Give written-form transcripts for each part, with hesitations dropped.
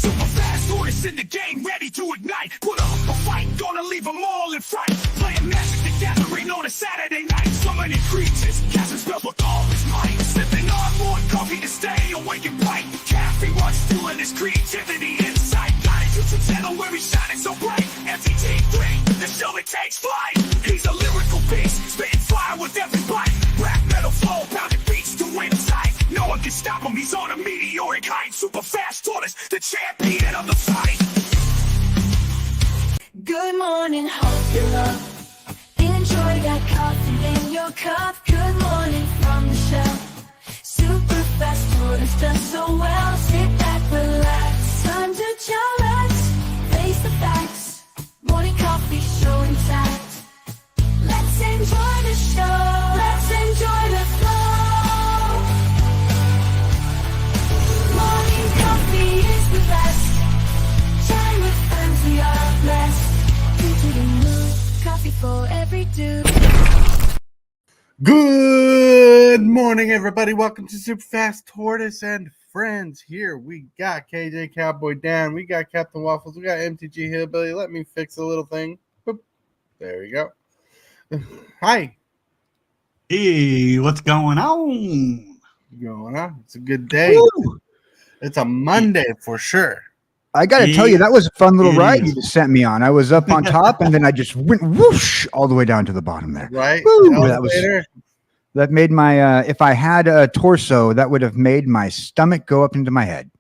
Super fast tortoise in the game, ready to ignite. Put up a fight, gonna leave them all in fright. Playing Magic the Gathering on a Saturday night. Summoning creatures, casting spells with all his might. Sipping on more coffee to stay awake and bright. Caffeine runs fueling his creativity inside. Got a YouTube channel where he's shining so bright. MTG3, the show that takes flight. He's a lyrical beast, spitting fire with every bite. Rap metal flow, pounding beats to win sight. No one can stop him, he's on a meteoric height. Super fast tortoise, the champion of the fight. Good morning, hope you're up. Enjoy that coffee in your cup. Good morning from the shelf. Super fast tortoise does so well. Sit back, relax, time to chillax. Face the facts, morning coffee show intact. Let's enjoy the show, let's enjoy the flow. Morning coffee is the best. Chatting with friends, we are blessed. Coffee for every dude. Good morning, everybody. Welcome to Super Fast Tortoise and Friends. Here we got kjcowboydan, we got Captain Waffles, we got MTG Hillbilly. Let me fix a little thing. Boop. There we go. Hi. Hey, what's going on? It's a good day. Woo! It's a Monday for sure. I got to tell you, that was a fun little ride you just sent me on. I was up on top, and then I just went whoosh all the way down to the bottom there. Right? Woo, that made my, if I had a torso, that would have made my stomach go up into my head.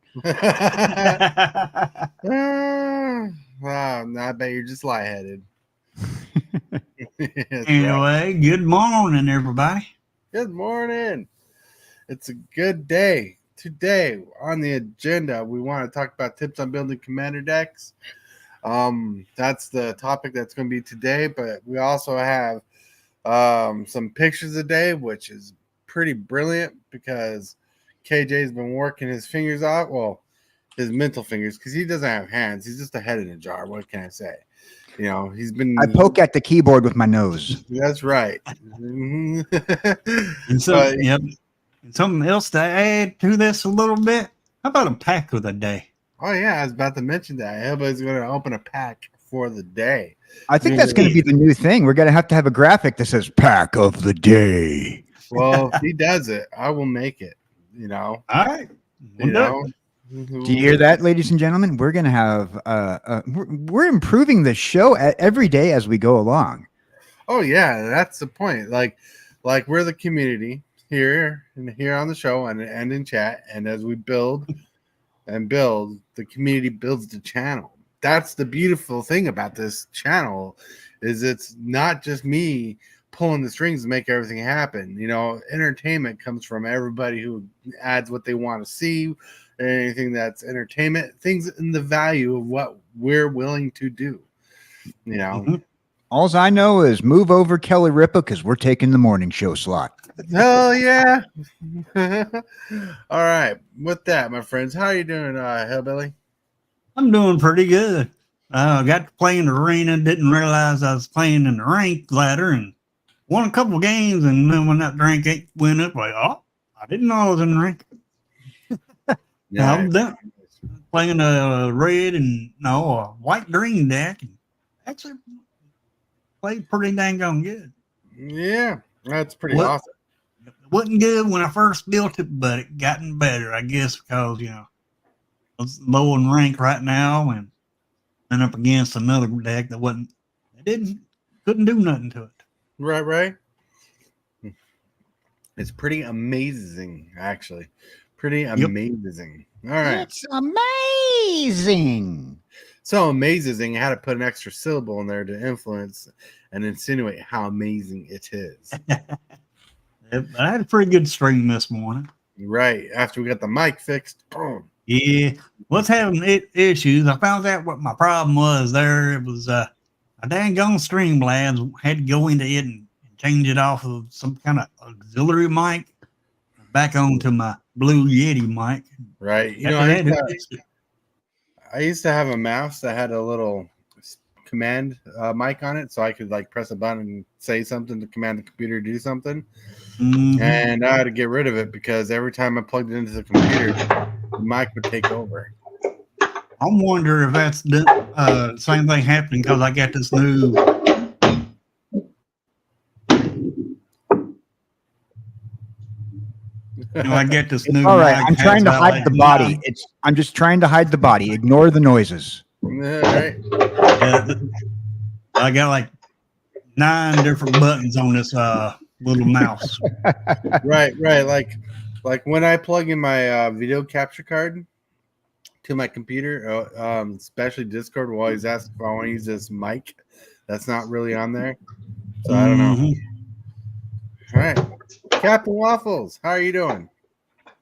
Wow, I bet you're just lightheaded. Anyway, good morning, everybody. Good morning. It's a good day. Today on the agenda, we want to talk about tips on building commander decks. That's the topic that's going to be today, but we also have some pictures a day, which is pretty brilliant because KJ's been working his fingers off. Well, his mental fingers, because he doesn't have hands. He's just a head in a jar. What can I say? You know, he's been. I poke at the keyboard with my nose. That's right. And so, yep. Something else to add to this a little bit. How about a pack of the day? Oh yeah, I was about to mention that. Everybody's going to open a pack for the day. I think that's going to be the new thing. We're going to have a graphic that says "Pack of the Day." Well, if he does it, I will make it. You know. All right. You know. Do you hear that, ladies and gentlemen? We're going to have we're improving the show every day as we go along. Oh yeah, that's the point. Like we're the community here on the show and in chat, and as we build, the community builds the channel. That's the beautiful thing about this channel, is it's not just me pulling the strings to make everything happen. You know, entertainment comes from everybody who adds what they want to see, anything that's entertainment, things in the value of what we're willing to do. You know. Mm-hmm. All I know is move over Kelly Ripa because we're taking the morning show slot. Hell yeah. All right. With that, my friends, how are you doing, Hillbilly? I'm doing pretty good. I got to play in the arena, didn't realize I was playing in the rank ladder, and won a couple games, and then when that rank went up, like, oh, I didn't know I was in the rank. Yeah, I'm done. Playing a red and a white green deck, and actually played pretty dang on good. Yeah, that's pretty awesome. It wasn't good when I first built it, but it gotten better, I guess, because, you know, I was low in rank right now and up against another deck that couldn't do nothing to it. Right. It's pretty amazing, actually. Pretty amazing. All right. It's amazing. So amazing, I had to put an extra syllable in there to influence and insinuate how amazing it is. I had a pretty good stream this morning. Right. After we got the mic fixed, boom. Yeah. Was having issues. I found out what my problem was there. It was a dang gone Streamlabs. Had to go into it and change it off of some kind of auxiliary mic back onto my Blue Yeti mic. Right. You know, I used to have a mouse that had a little command mic on it, so I could like press a button and say something to command the computer to do something. Mm-hmm. And I had to get rid of it because every time I plugged it into the computer, the mic would take over. I'm wondering if that's the same thing happening because I got this new. I get this new. All right, I'm trying to hide the body. Nine. I'm just trying to hide the body. Ignore the noises. All right. I got like 9 different buttons on this little mouse. Right. Like when I plug in my video capture card to my computer, especially Discord, will always ask if I want to use this mic. That's not really on there, so I don't know. All right, Captain Waffles, how are you doing?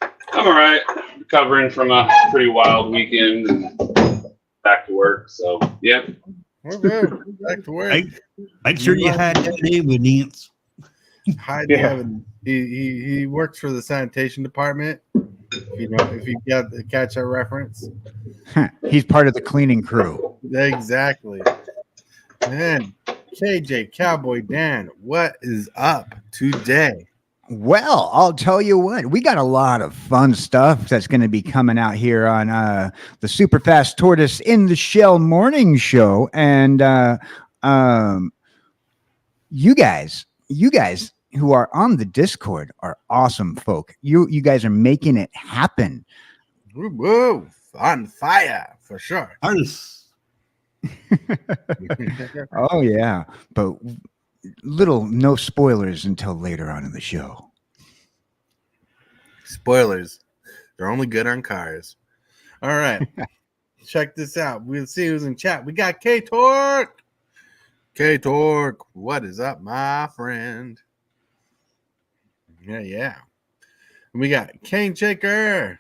I'm all right. Recovering from a pretty wild weekend and back to work. So yeah, We're good. Back to work. Make sure you hide that evidence. Hide the evidence. He works for the sanitation department. If you got to catch that reference, He's part of the cleaning crew. exactly. Man, kjcowboydan, what is up today? Well, I'll tell you what, we got a lot of fun stuff that's going to be coming out here on the Super Fast Tortoise in the Shell Morning Show, and you guys who are on the Discord are awesome folk. You guys are making it happen. Woo, on fire for sure. Oh yeah, but no spoilers until later on in the show. Spoilers, they're only good on cars. All right. Check this out. We'll see who's in chat. We got K-Torque. K-Torque, what is up, my friend? Yeah. And we got Cane Shaker,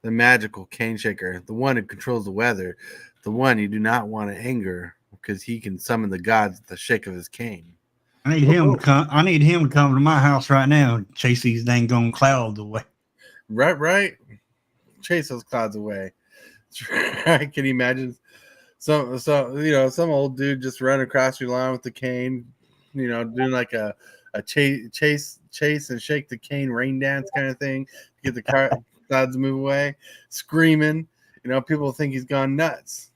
the magical Cane Shaker, the one who controls the weather, the one you do not want to anger because he can summon the gods with the shake of his cane. I need him to come. I need him to come to my house right now and chase these dang gone clouds away. Right. Chase those clouds away. Can you imagine? So some old dude just run across your lawn with the cane, doing like a chase and shake the cane rain dance kind of thing to get the clouds to move away, screaming. People think he's gone nuts.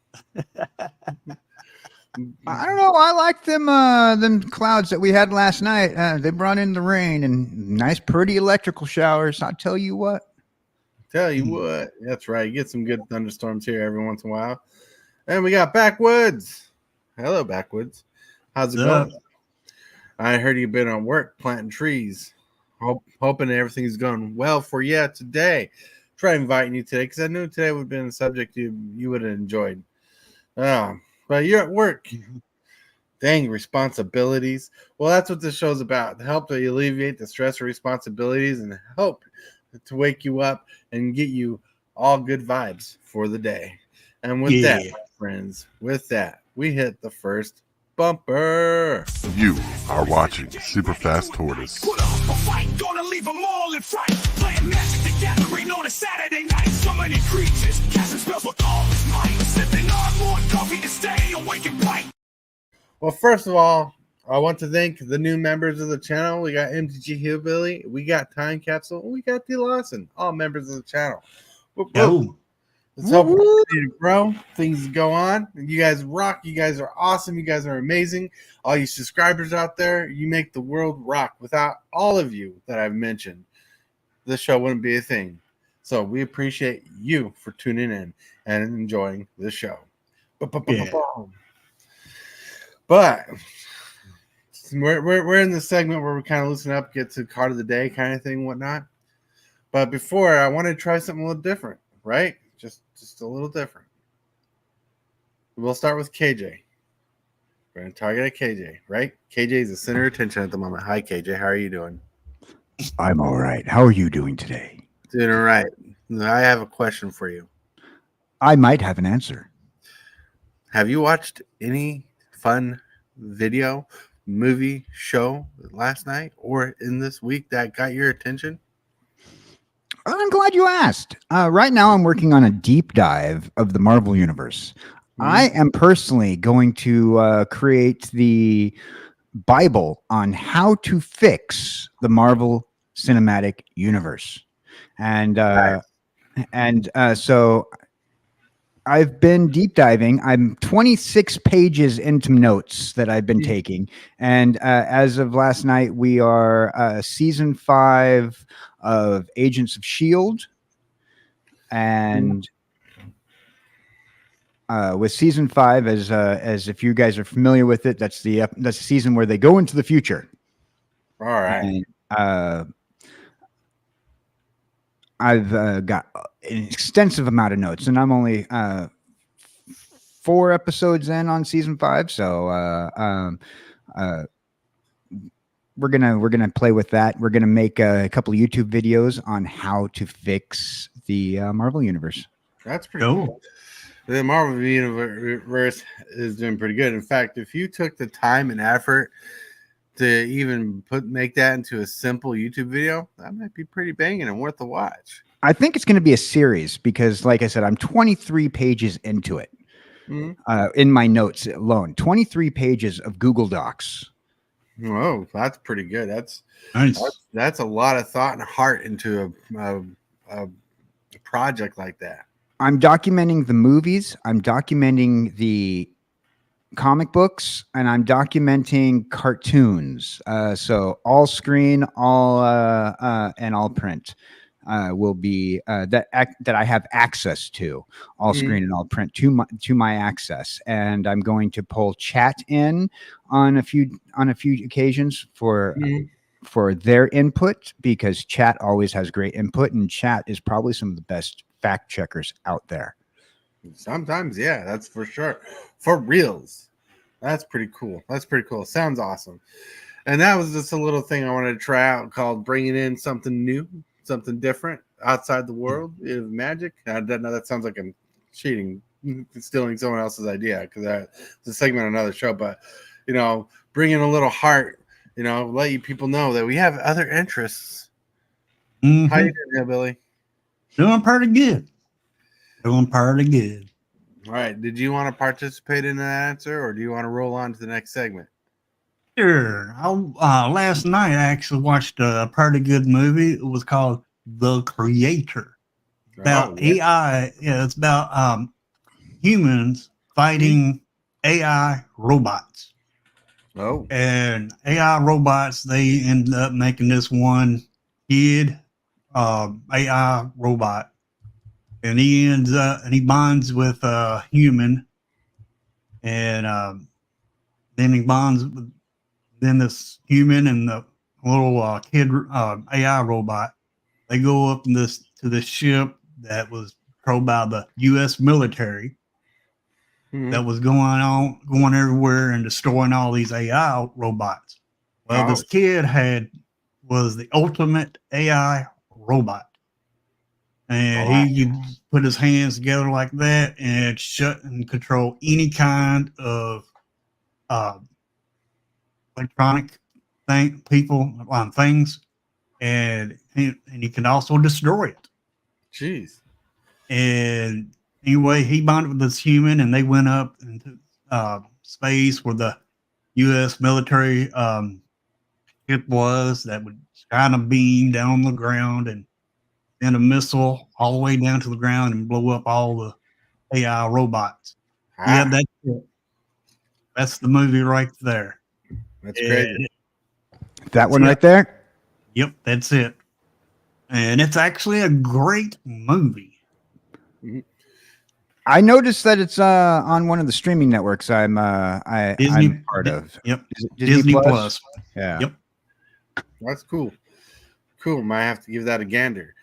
I don't know. I like them clouds that we had last night. They brought in the rain and nice, pretty electrical showers. I tell you what. That's right. You get some good thunderstorms here every once in a while. And we got Backwoods. Hello, Backwoods. How's it going? I heard you've been on work planting trees. Hoping everything's going well for you today. Try inviting you today because I knew today would have been a subject you would have enjoyed. But you're at work. Dang, responsibilities. Well, that's what this show's about. To help to alleviate the stress of responsibilities and help to wake you up and get you all good vibes for the day. And with that, my friends, we hit the first bumper. You are watching Super Fast Tortoise. Put up a fight, gonna leave them all in fright. Playing Magic the Gathering on a Saturday night. Summoning creatures, casting spells with all his might. Sipping on more coffee to stay awake and bright. Well, first of all, I want to thank the new members of the channel. We got MTG Hillbilly, we got Time Capsule, we got D. Lawson, all members of the channel. Let's help continue to grow. Things go on. You guys rock. You guys are awesome. You guys are amazing. All you subscribers out there, you make the world rock. Without all of you that I've mentioned, this show wouldn't be a thing. So we appreciate you for tuning in and enjoying the show. But we're in the segment where we kind of loosen up, get to card of the day kind of thing, whatnot. But before, I want to try something a little different, right? Just a little different. We'll start with KJ. We're going to target at KJ, right? KJ is the center of attention at the moment. Hi, KJ. How are you doing? I'm all right. How are you doing today? Doing all right. I have a question for you. I might have an answer. Have you watched any fun video, movie, show last night or in this week that got your attention? I'm glad you asked. Right now, I'm working on a deep dive of the Marvel Universe. I am personally going to create the Bible on how to fix the Marvel Cinematic Universe. So I've been deep diving. I'm 26 pages into notes that I've been taking, and as of last night, we are season 5 of Agents of Shield, and with season 5, as if you guys are familiar with it, that's the season where they go into the future. All right. And, I've got an extensive amount of notes, and I'm only 4 episodes in on season 5, so we're gonna play with that. We're gonna make a couple of YouTube videos on how to fix the Marvel universe. That's pretty cool. The Marvel universe is doing pretty good. In fact, if you took the time and effort to even make that into a simple YouTube video, that might be pretty banging and worth the watch. I think it's going to be a series because, like I said, I'm 23 pages into it. In my notes alone, 23 pages of Google Docs. Oh, that's pretty good. That's Nice. that's a lot of thought and heart into a project like that. I'm documenting the movies. I'm documenting the comic books, and I'm documenting cartoons. So all screen, all and all print will be that I have access to. All screen and all print to my access, and I'm going to pull chat in on a few occasions for their input, because chat always has great input, and chat is probably some of the best fact checkers out there. Sometimes, yeah, that's for sure. For reals. That's pretty cool. That's pretty cool. Sounds awesome. And that was just a little thing I wanted to try out called bringing in something new, something different outside the world of magic. I don't know, that sounds like I'm cheating, stealing someone else's idea, because it's a segment on another show. But, you know, bring in a little heart, you know, let you people know that we have other interests. How you doing here, Billy? Doing pretty good. Doing pretty good. All right. Did you want to participate in that answer, or do you want to roll on to the next segment? Sure. Last night I actually watched a pretty good movie. It was called The Creator. About AI. Yeah, it's about humans fighting AI robots. Oh. And AI robots, they end up making this one kid AI robot. And he ends up, and he bonds with a human. And then he bonds with this human and the little kid AI robot. They go up in to this ship that was controlled by the U.S. military that was going everywhere and destroying all these AI robots. Well, this kid was the ultimate AI robot. And he could put his hands together like that and shut and control any kind of electronic things, and he can also destroy it. Jeez. And anyway, he bonded with this human, and they went up into space where the U.S. military ship was that would shine a beam down on the ground and send a missile all the way down to the ground and blow up all the AI robots. Yeah, that's it. That's the movie right there. That's great. That one right there? Yep, that's it. And it's actually a great movie. I noticed that it's on one of the streaming networks I'm part of. Yep. Disney Plus. Yeah. Yep. That's cool. Cool. Might have to give that a gander.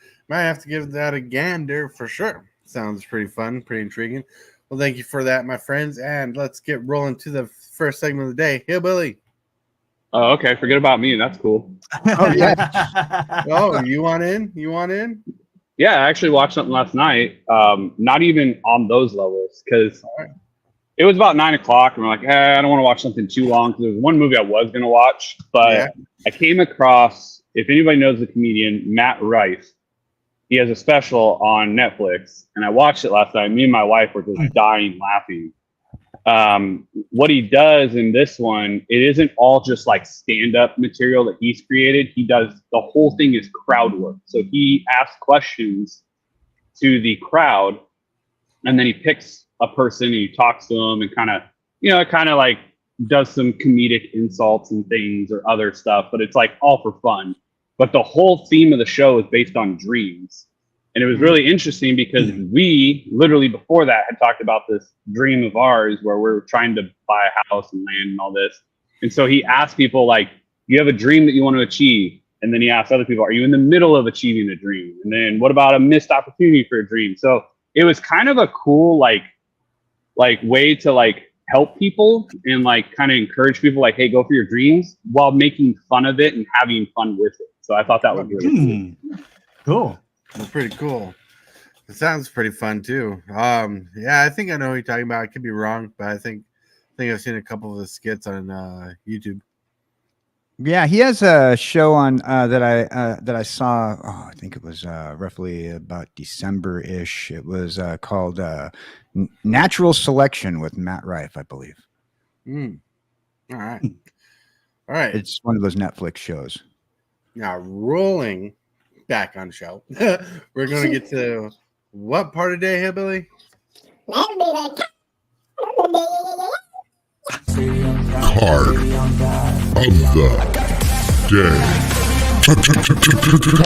For sure. Sounds pretty fun, pretty intriguing. Well, thank you for that, my friends. And let's get rolling to the first segment of the day. Hillbilly. Oh, okay. Forget about me. That's cool. Oh, yeah. Oh, you want in? Yeah, I actually watched something last night. Not even on those levels, because it was about 9 o'clock, and we're like, I don't want to watch something too long, because there was one movie I was going to watch, but I came across, if anybody knows the comedian Matt Rife, he has a special on Netflix, and I watched it last night. Me and my wife were just dying laughing. What he does in this one, it isn't all just like stand-up material that he's created. The whole thing is crowd work. So he asks questions to the crowd and then he picks a person and he talks to them and kind of, it kind of like does some comedic insults and things or other stuff, but it's like all for fun. But the whole theme of the show is based on dreams. And it was really interesting because we literally before that had talked about this dream of ours where we're trying to buy a house and land and all this. And so he asked people like, you have a dream that you want to achieve. And then he asked other people, are you in the middle of achieving a dream? And then what about a missed opportunity for a dream? So it was kind of a cool, like way to like help people and like kind of encourage people like, hey, go for your dreams while making fun of it and having fun with it. So I thought that was really cool. Well, pretty cool. It sounds pretty fun too. Yeah, I think I know what you're talking about. I could be wrong, but I think I've seen a couple of the skits on YouTube. Yeah, he has a show on that I saw. Oh, I think it was roughly about December-ish. It was called Natural Selection with Matt Rife, I believe. All right, all right. It's one of those Netflix shows. Now rolling back on show, we're gonna get to what part of day, Hillbilly? Card of the day.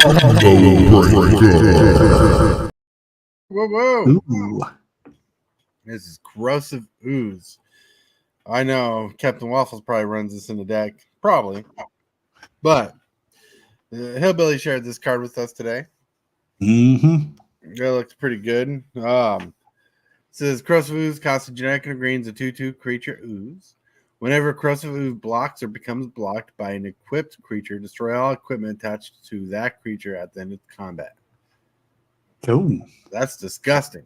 Combo breaker. Whoa! Ooh. This is corrosive ooze. I know Captain Waffles probably runs this in the deck, probably, but Hillbilly shared this card with us today. Mm-hmm. It looks pretty good. It says corrosive ooze costs a generic and greens a 2/2 creature ooze. Whenever corrosive ooze blocks or becomes blocked by an equipped creature, destroy all equipment attached to that creature at the end of combat. Cool. That's disgusting.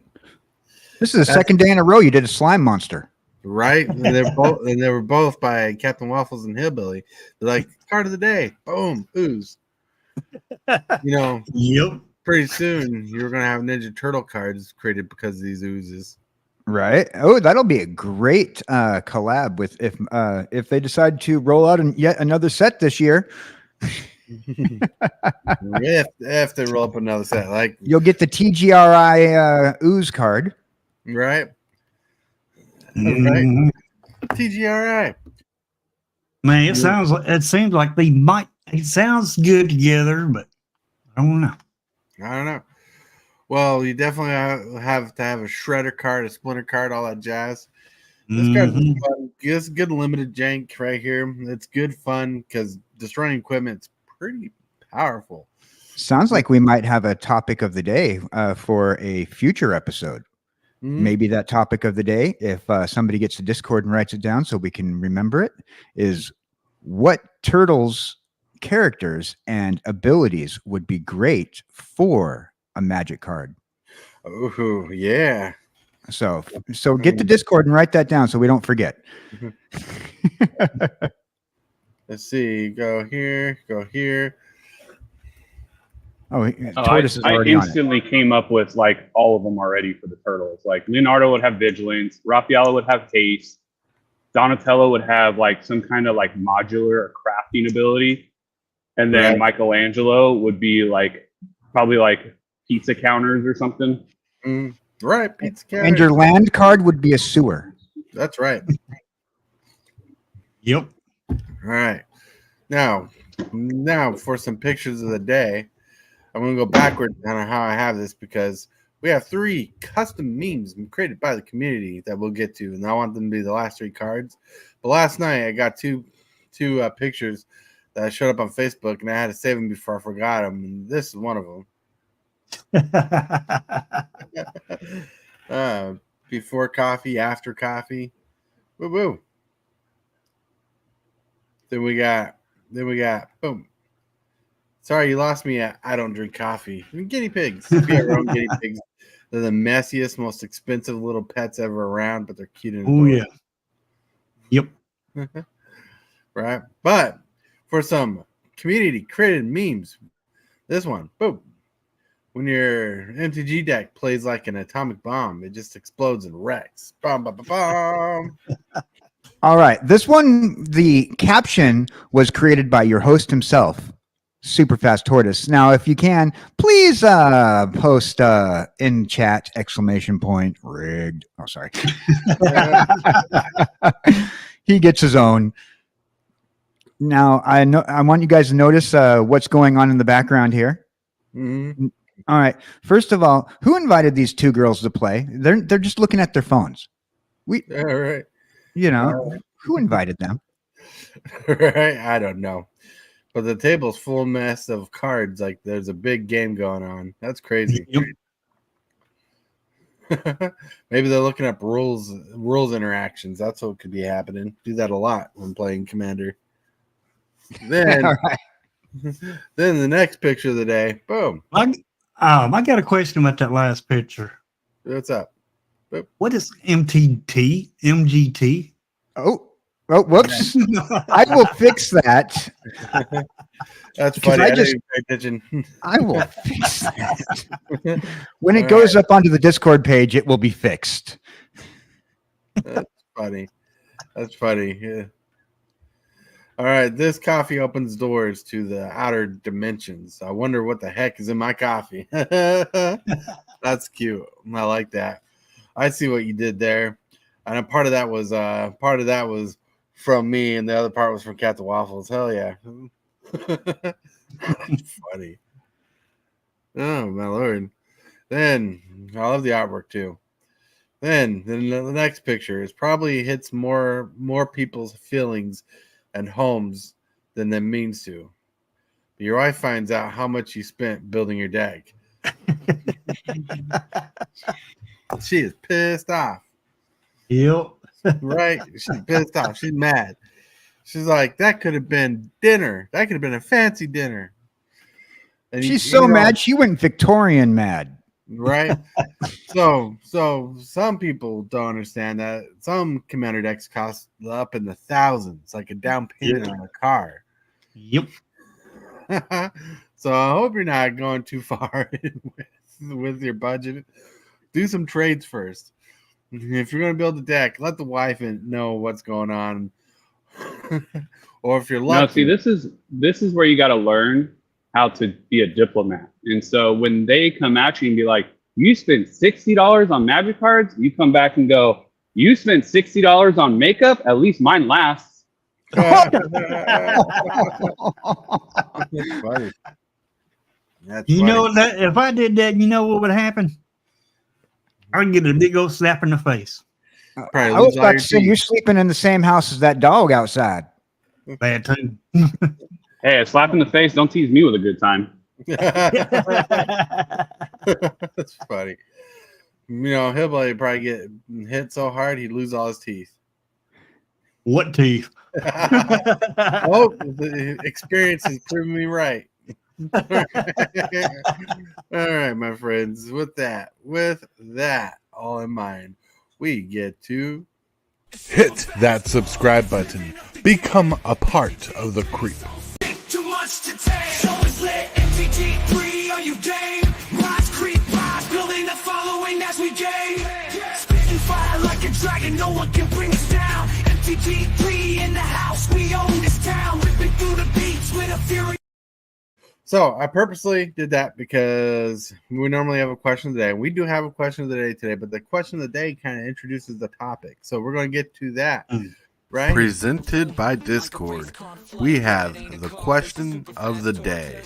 This is the second day in a row you did a slime monster. Right? And they were both by Captain Waffles and Hillbilly. They're like, card of the day. Boom. Ooze. Yep. Pretty soon you're gonna have Ninja Turtle cards created because of these oozes. Right. Oh, that'll be a great collab with if they decide to roll out yet another set this year. if they roll up another set, like you'll get the TGRI ooze card. Right. Mm-hmm. Right. TGRI. Man, it seems like they might. It sounds good together, but I don't know. I don't know. Well, you definitely have to have a shredder card, a splinter card, all that jazz. This card is fun. It's good limited jank right here. It's good fun because destroying equipment's pretty powerful. Sounds like we might have a topic of the day for a future episode. Maybe that topic of the day, if somebody gets to Discord and writes it down so we can remember it, is what turtles characters and abilities would be great for a magic card. Oh, yeah. So get to Discord and write that down so we don't forget. Let's see. Go here. Go here. Tortoise is already I instantly came up with like all of them already for the turtles. Like Leonardo would have vigilance, Raffaello would have haste, Donatello would have like some kind of like modular or crafting ability, and then Michelangelo would be like probably like pizza counters or something. Right, pizza counters. And your land card would be a sewer. That's right. Yep. All right. Now for some pictures of the day. I'm going to go backwards on how I have this because we have 3 custom memes created by the community that we'll get to, and I want them to be the last 3 cards. But last night I got two pictures that showed up on Facebook, and I had to save them before I forgot them, and this is one of them. Before coffee, after coffee. Woo woo. Then we got boom. Sorry, you lost me at I don't drink coffee. Guinea pigs. Be our own guinea pigs. They're the messiest, most expensive little pets ever around, but they're cute and oh yeah. Yep. Right. But for some community created memes, this one, boom. When your MTG deck plays like an atomic bomb, it just explodes and wrecks. Bomb, bomb, bomb, bomb. All right. This one, the caption was created by your host himself. super fast tortoise. Now, if you can, please post in chat !rigged. Oh, sorry. He gets his own. Now, I want you guys to notice what's going on in the background here. Mhm. All right. First of all, who invited these two girls to play? They're just looking at their phones. All right. Who invited them? Right. I don't know. But the table's full mess of cards. Like there's a big game going on. That's crazy. Yep. Maybe they're looking up rules interactions. That's what could be happening. Do that a lot when playing Commander. Then, All right. then the next picture of the day. Boom. I got a question about that last picture. What's up? What is MGT? Oh, whoops. I will fix that. That's Because funny. I I just- didn't pay attention. I will fix that. When it goes up onto the Discord page, it will be fixed. That's funny. That's funny. Yeah. All right. This coffee opens doors to the outer dimensions. I wonder what the heck is in my coffee. That's cute. I like that. I see what you did there. And a part of that was from me, and the other part was from Captain Waffles. Hell yeah. That's funny. Oh my lord. Then I love the artwork too. Then the next picture is probably hits more people's feelings and homes than it means to. But your wife finds out how much you spent building your deck. She is pissed off. Yep. Right? She's pissed off. She's mad. She's like, that could have been dinner. That could have been a fancy dinner. And She's so know, mad. She went Victorian mad. right? So some people don't understand that some Commander decks cost up in the thousands, like a down payment on a car. Yep. So I hope you're not going too far with your budget. Do some trades first. If you're going to build a deck, let the wife know what's going on. Or if you're lucky. No, see, this is where you got to learn how to be a diplomat. And so when they come at you and be like, you spent $60 on magic cards, you come back and go, you spent $60 on makeup, at least mine lasts. That's funny. That's You funny. know that if I did that, you know what would happen? I'd get a big old slap in the face. Probably I was lose all about your to say, teeth. you're sleeping in the same house as that dog outside. Bad too. Hey, a slap in the face, don't tease me with a good time. That's funny. You know, Hillbilly would probably get hit so hard he'd lose all his teeth. What teeth? Oh, the experience has proven me right. All right, my friends. With that all in mind, we get to Hit that subscribe button. Become a part of the creep. Too much to take. So it's lit. MTG3, are you game? Rise, creep, rise, building a following as we gain. Spitting fire like a dragon, no one can bring us down. MTG3 in the house, we own this town. Ripping through the beats with a fury. So I purposely did that because we normally have a question of the day. We do have a question of the day today, but the question of the day kind of introduces the topic. So we're going to get to that, right? Presented by Discord, we have the question of the day.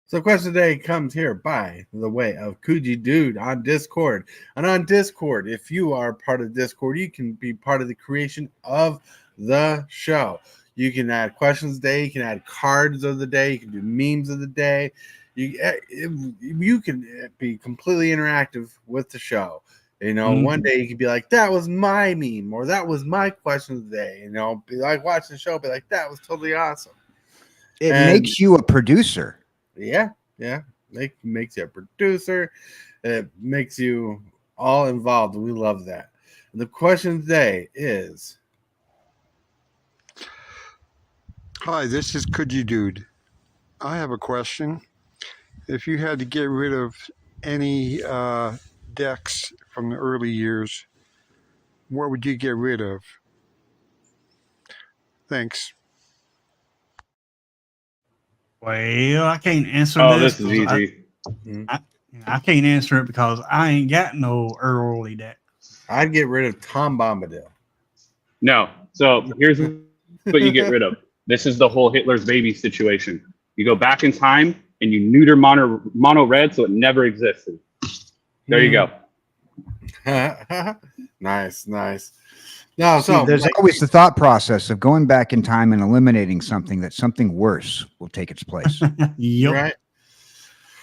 So question of the day comes here by the way of kjcowboydan on Discord. And on Discord, if you are part of Discord, you can be part of the creation of the show. You can add questions of the day. You can add cards of the day. You can do memes of the day. You can be completely interactive with the show. You know, one day you could be like, that was my meme, or that was my question of the day. You know, be like watching the show, be like, that was totally awesome. It And- makes you a producer. Yeah. Makes you a producer. It makes you all involved. We love that. And the question today is, Hi, this is kjcowboydan. I have a question. If you had to get rid of any decks from the early years, what would you get rid of? Thanks. Well, I can't answer Oh, this. this is easy. I can't answer it because I ain't got no early deck. I'd get rid of Tom Bombadil. No. So here's what you get rid of. This is the whole Hitler's baby situation. You go back in time and you neuter mono red so it never existed. There you go. Nice. No, See, so there's always the thought process of going back in time and eliminating something that something worse will take its place. Yep. right.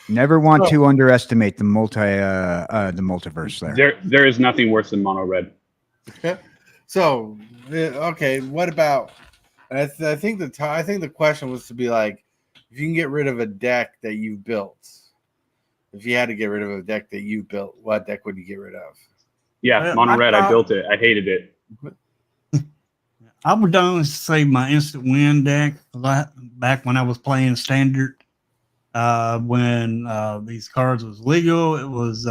Never want to underestimate the multiverse there. There is nothing worse than mono red. So okay, what about? I think the question was to be like, if you can get rid of a deck that you've built, if you had to get rid of a deck that you've built, what deck would you get rid of? Yeah, mono red. I built it. I hated it. I would don't say my instant win deck back when I was playing standard. When these cards was legal, it was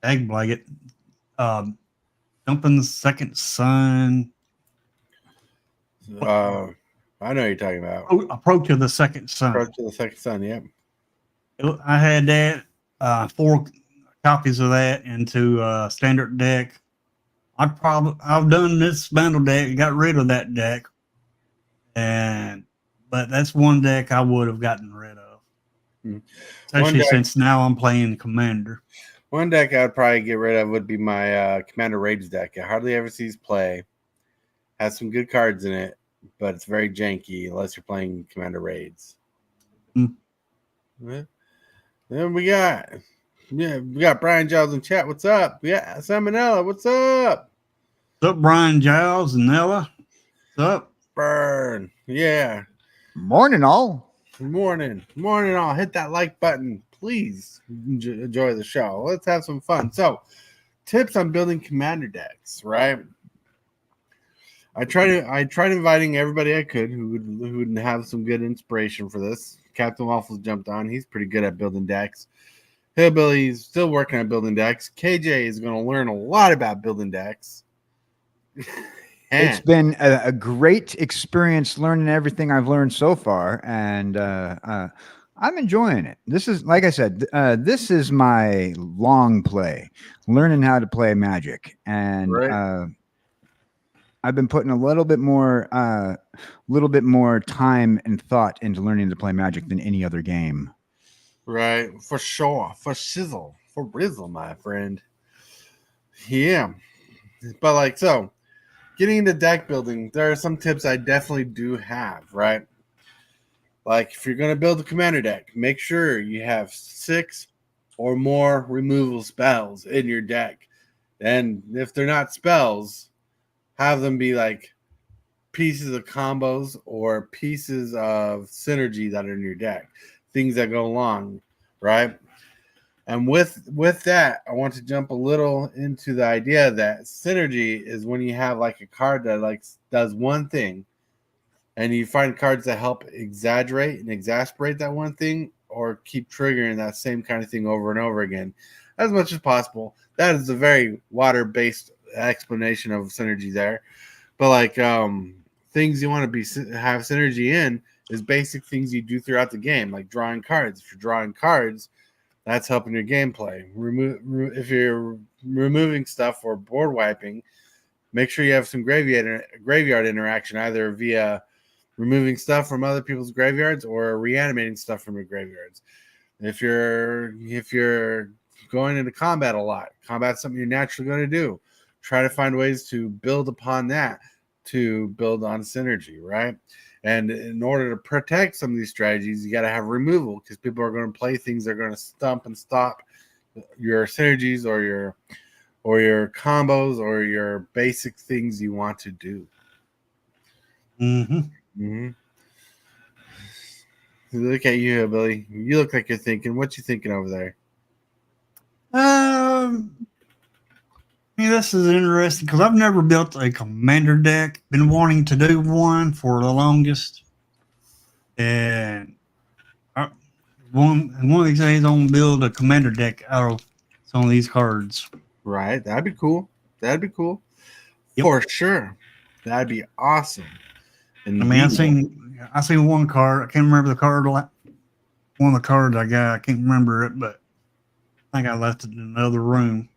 egg blanket, jumping the second sun. I know what you're talking about. Approach of the second sun. Approach to the second sun. Yep. I had that 4 copies of that into standard deck. I've done this bundle deck, got rid of that deck, but that's one deck I would have gotten rid of, especially since now I'm playing Commander. One deck I'd probably get rid of would be my Commander Raids deck. I hardly ever sees play. Has some good cards in it, but it's very janky unless you're playing Commander Raids. Then we got Brian Giles in chat. What's up? Yeah, Salmonella. What's up? What's up, Brian Giles and Ella? What's up? Burn. Yeah. Morning, all. Morning. All. Hit that like button, please. Enjoy the show. Let's have some fun. So, tips on building commander decks, right? I tried inviting everybody I could who would have some good inspiration for this. Captain Waffles jumped on. He's pretty good at building decks. Hillbilly's still working on building decks. KJ is going to learn a lot about building decks. It's been a great experience learning everything I've learned so far, and I'm enjoying it. This is, like I said, this is my long play, learning how to play Magic, and I've been putting a little bit more time and thought into learning to play Magic than any other game. Right, for sure, for shizzle, for rizzle, my friend. Yeah, but like so. Getting into deck building, there are some tips I definitely do have, right? Like if you're going to build a commander deck, make sure you have 6 or more removal spells in your deck. And if they're not spells, have them be like pieces of combos or pieces of synergy that are in your deck. Things that go along, right? And with that, I want to jump a little into the idea that synergy is when you have like a card that like does one thing, and you find cards that help exaggerate and exasperate that one thing, or keep triggering that same kind of thing over and over again, as much as possible. That is a very water-based explanation of synergy there. But like things you want to have synergy in is basic things you do throughout the game, like drawing cards. If you're drawing cards, that's helping your gameplay. If you're removing stuff or board wiping, make sure you have some graveyard interaction, either via removing stuff from other people's graveyards or reanimating stuff from your graveyards. If you're going into combat a lot, combat's something you're naturally going to do. Try to find ways to build upon that, to build on synergy, right? And in order to protect some of these strategies, you got to have removal, because people are going to play things that are going to stump and stop your synergies or your combos or your basic things you want to do. Look at you, Billy. You look like you're thinking. What you thinking over there? This is interesting because I've never built a commander deck. Been wanting to do one for the longest, and one of these days I'm gonna build a commander deck out of some of these cards. Right, that'd be cool. Yep. For sure. That'd be awesome. And I mean, I see one card. I can't remember the card. One of the cards I got. I can't remember it, but I think I left it in another room.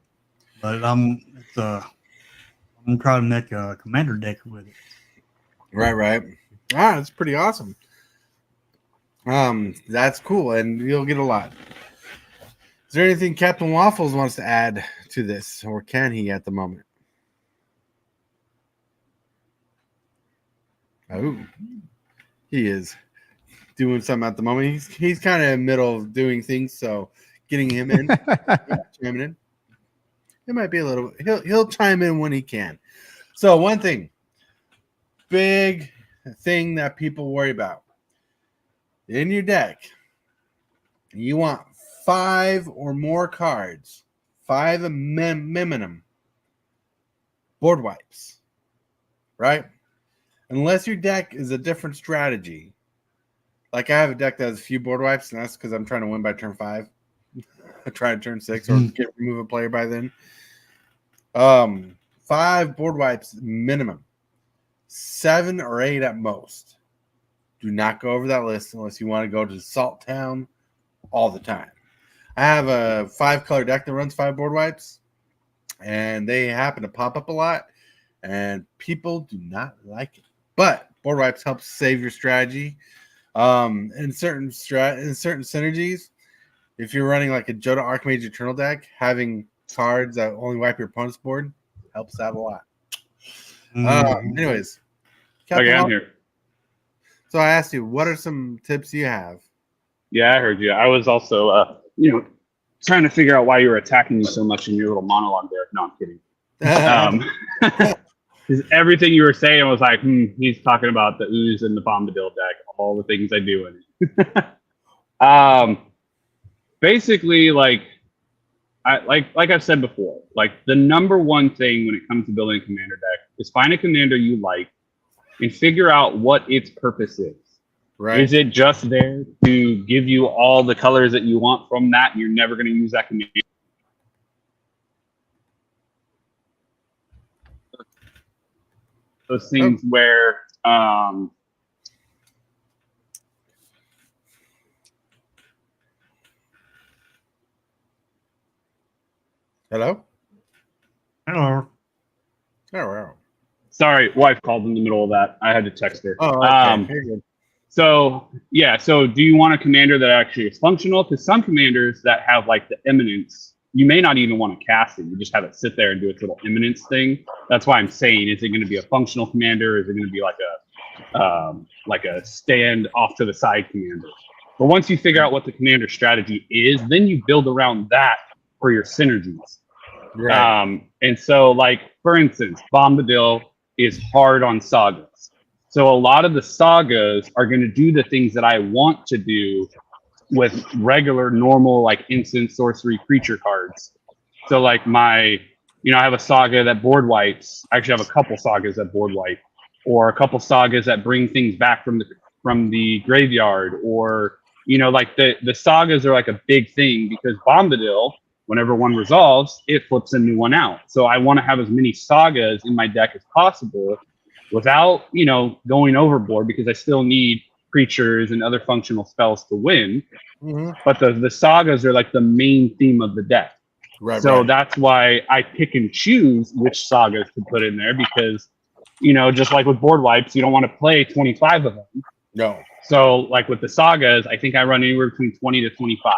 But I'm gonna try to make a commander deck with it. Right. That's pretty awesome. That's cool, and you'll get a lot. Is there anything Captain Waffles wants to add to this, or can he at the moment? Oh, he is doing something at the moment. He's kind of in the middle of doing things, so getting him in, chiming in. It might be a little. He'll chime in when he can. So one thing, big thing that people worry about in your deck, you want 5 or more cards, 5 minimum board wipes, right? Unless your deck is a different strategy. Like I have a deck that has a few board wipes, and that's because I'm trying to win by turn 5. I try to turn 6 or remove a player by then. 5 board wipes minimum. 7 or 8 at most. Do not go over that list unless you want to go to Salt Town all the time. I have a 5-color deck that runs 5 board wipes, and they happen to pop up a lot, and people do not like it. But board wipes help save your strategy. In certain synergies, if you're running like a Joda Archmage Eternal deck, having cards that only wipe your opponent's board helps out a lot. Anyways, Okay, I'm here. So I asked you, what are some tips you have? Yeah, I heard you. I was also, trying to figure out why you were attacking me so much in your little monologue there. No, I'm kidding. Because everything you were saying was like, he's talking about the ooze and the bombadil deck, all the things I do in it. Basically, like I've said before, like the number one thing when it comes to building a commander deck is find a commander you like and figure out what its purpose is. Right. Is it just there to give you all the colors that you want from that, and you're never going to use that commander? Those things where Hello? Hello. Oh. Sorry, wife called in the middle of that. I had to text her. Oh, okay. Very good. So do you want a commander that actually is functional? Because some commanders that have like the eminence, you may not even want to cast it. You just have it sit there and do its little eminence thing. That's why I'm saying, is it going to be a functional commander? Or is it going to be like a stand off to the side commander? But once you figure out what the commander strategy is, then you build around that for your synergies. Right. And so, like, for instance, Bombadil is hard on sagas. So a lot of the sagas are going to do the things that I want to do with regular, normal, like instant sorcery creature cards. So like I have a saga that board wipes. I actually have a couple sagas that board wipe, or a couple sagas that bring things back from the graveyard, or like the sagas are like a big thing because Bombadil, whenever one resolves, it flips a new one out. So I want to have as many sagas in my deck as possible without, going overboard, because I still need creatures and other functional spells to win. Mm-hmm. But the sagas are like the main theme of the deck. Right. So that's why I pick and choose which sagas to put in there, because, just like with board wipes, you don't want to play 25 of them. No. So like with the sagas, I think I run anywhere between 20 to 25,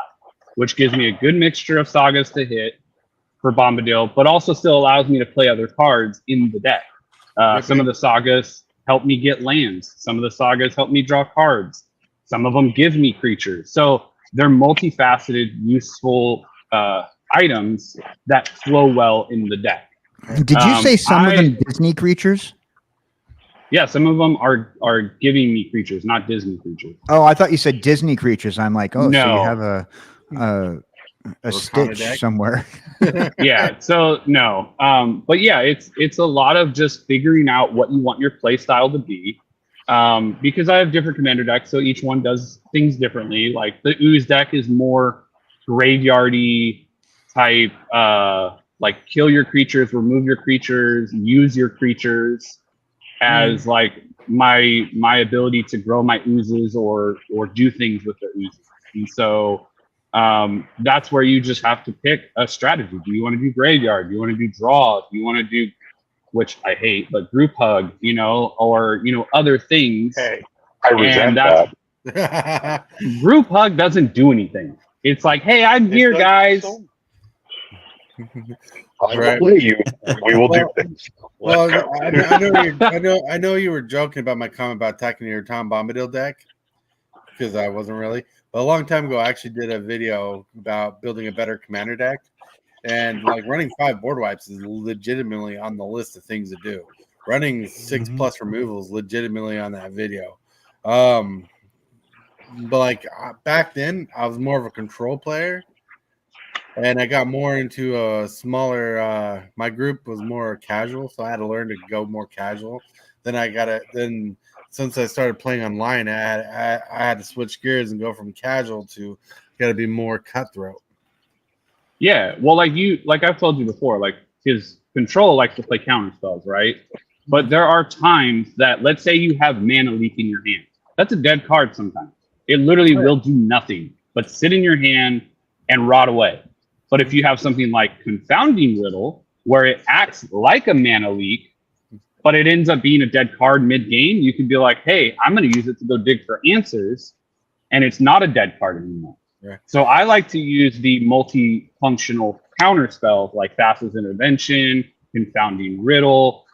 which gives me a good mixture of sagas to hit for Bombadil, but also still allows me to play other cards in the deck. Some of the sagas help me get lands. Some of the sagas help me draw cards. Some of them give me creatures. So they're multifaceted, useful items that flow well in the deck. Did you say some of them Disney creatures? Yeah, some of them are giving me creatures, not Disney creatures. Oh, I thought you said Disney creatures. I'm like, oh, No. so you have a Stitch somewhere. Yeah, so no. But yeah, it's a lot of just figuring out what you want your play style to be. Because I have different commander decks, so each one does things differently. Like the Ooze deck is more graveyardy type, like kill your creatures, remove your creatures, use your creatures. as like my ability to grow my oozes or do things with the oozes. And so that's where you just have to pick a strategy. Do you want to do graveyard? Do you want to do draw? Do you want to do, which I hate, but group hug, you know, or, you know, other things. Hey, I resent that. Group hug doesn't do anything. It's like, hey, I'm here, guys. I will play you. We will do things. Well, I know you were joking about my comment about attacking your Tom Bombadil deck, because I wasn't really. But a long time ago, I actually did a video about building a better commander deck, and like running 5 board wipes is legitimately on the list of things to do. Running 6+ removals legitimately on that video. But like back then, I was more of a control player. And I got more into a smaller. My group was more casual, so I had to learn to go more casual. Then since I started playing online, I had to switch gears and go from casual to got to be more cutthroat. Yeah, well, like I've told you before, like his control likes to play counter spells, right? But there are times that, let's say you have mana leak in your hand. That's a dead card sometimes. It literally will do nothing but sit in your hand and rot away. But if you have something like Confounding Riddle, where it acts like a mana leak, but it ends up being a dead card mid-game, you could be like, hey, I'm going to use it to go dig for answers, and it's not a dead card anymore. Right. So I like to use the multi-functional counter spells like Fastest Intervention, Confounding Riddle,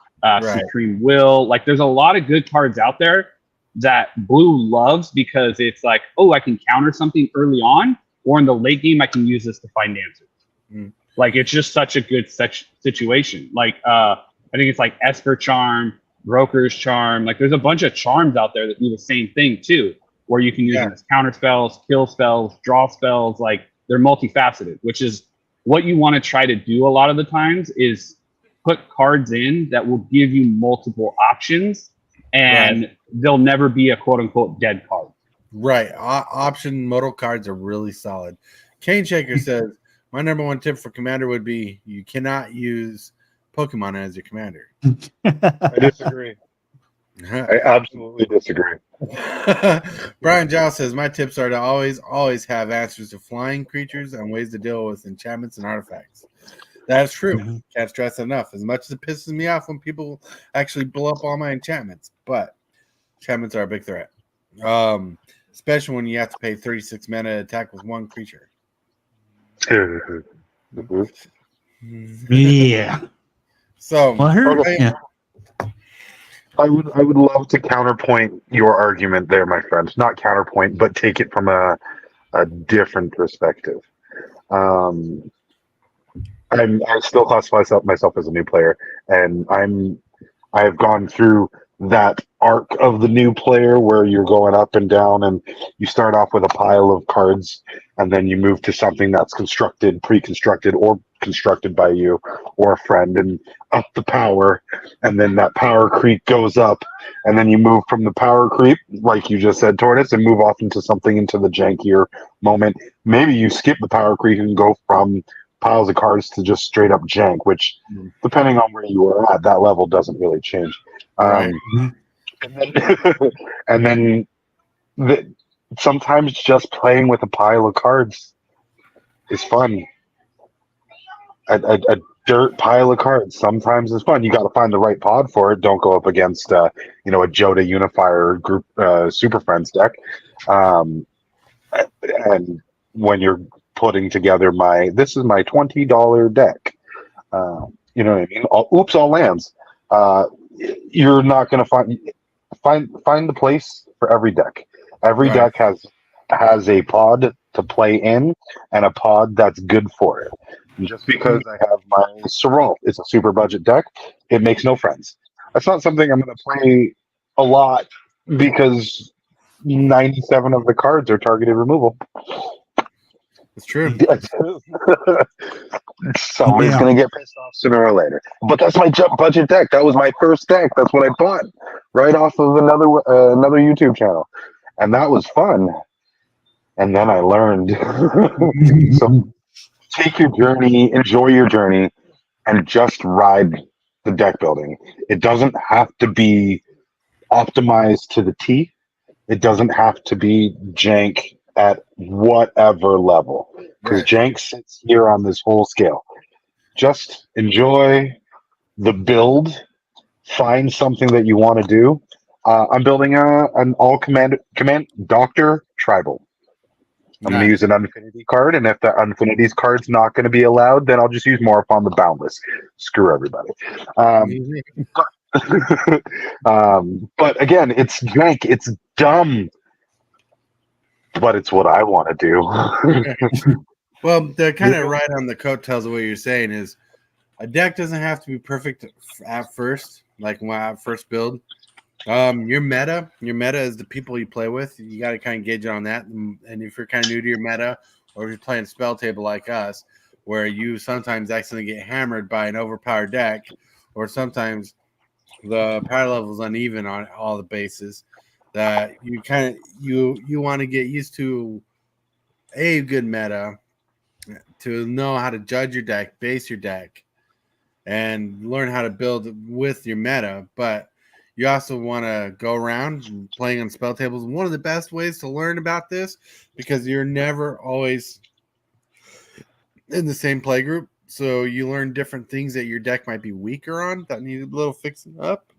Supreme Will. Like, there's a lot of good cards out there that Blue loves because it's like, oh, I can counter something early on, or in the late game, I can use this to find answers. Like, it's just such a good situation. Like, I think it's like Esper Charm, Broker's Charm. Like, there's a bunch of charms out there that do the same thing too, where you can use them as counter spells, kill spells, draw spells. Like, they're multifaceted, which is what you want to try to do a lot of the times, is put cards in that will give you multiple options, and they'll never be a quote unquote dead card. Right. Option modal cards are really solid. Cane Shaker says, my number one tip for commander would be you cannot use Pokemon as your commander. I disagree. I absolutely disagree. Brian Giles says, my tips are to always have answers to flying creatures and ways to deal with enchantments and artifacts. That's true. Can't stress enough. As much as it pisses me off when people actually blow up all my enchantments, but enchantments are a big threat. Especially when you have to pay 36 mana to attack with one creature. Yeah. So I would love to counterpoint your argument there, my friend. Not counterpoint, but take it from a different perspective. I still classify myself as a new player, and I've gone through that arc of the new player where you're going up and down, and you start off with a pile of cards, and then you move to something that's pre-constructed, or constructed by you or a friend, and up the power, and then that power creep goes up, and then you move from the power creep, like you just said, Tortoise, and move off into the jankier moment. Maybe you skip the power creep and go from piles of cards to just straight up jank, which depending on where you are at, that level doesn't really change. And then sometimes just playing with a pile of cards is fun. A dirt pile of cards sometimes is fun. You got to find the right pod for it. Don't go up against a Joda Unifier group Super Friends deck. And when you're putting together this is my $20 deck. You know what I mean? All lands. You're not going to find the place for every deck. Every deck has a pod to play in and a pod that's good for it. And just because I have my Sorrel, it's a super budget deck, it makes no friends. That's not something I'm going to play a lot because 97 of the cards are targeted removal. It's true. Somebody's going to get pissed off sooner or later. But that's my budget deck. That was my first deck. That's what I bought right off of another YouTube channel. And that was fun. And then I learned. So take your journey, enjoy your journey, and just ride the deck building. It doesn't have to be optimized to the T. It doesn't have to be jank at whatever level, because Right. jank sits here on this whole scale. Just enjoy the build. Find something that you want to do. I'm building an all command doctor tribal. I'm going to use an Unfinity card, and if the Unfinity's card's not going to be allowed, then I'll just use more upon the Boundless. Screw everybody. But again, it's jank. It's dumb, but it's what I want to do. Well, they're kind of right on the coattails of what you're saying is a deck doesn't have to be perfect at first, like when I first build. Your meta is the people you play with. You got to kind of gauge it on that. And if you're kind of new to your meta, or if you're playing spell table like us, where you sometimes accidentally get hammered by an overpowered deck, or sometimes the power level is uneven on all the bases, that you kind of you want to get used to a good meta to know how to judge your deck, base your deck, and learn how to build with your meta. But you also want to go around playing on spell tables. One of the best ways to learn about this, because you're never always in the same play group. So you learn different things that your deck might be weaker on that need a little fixing up.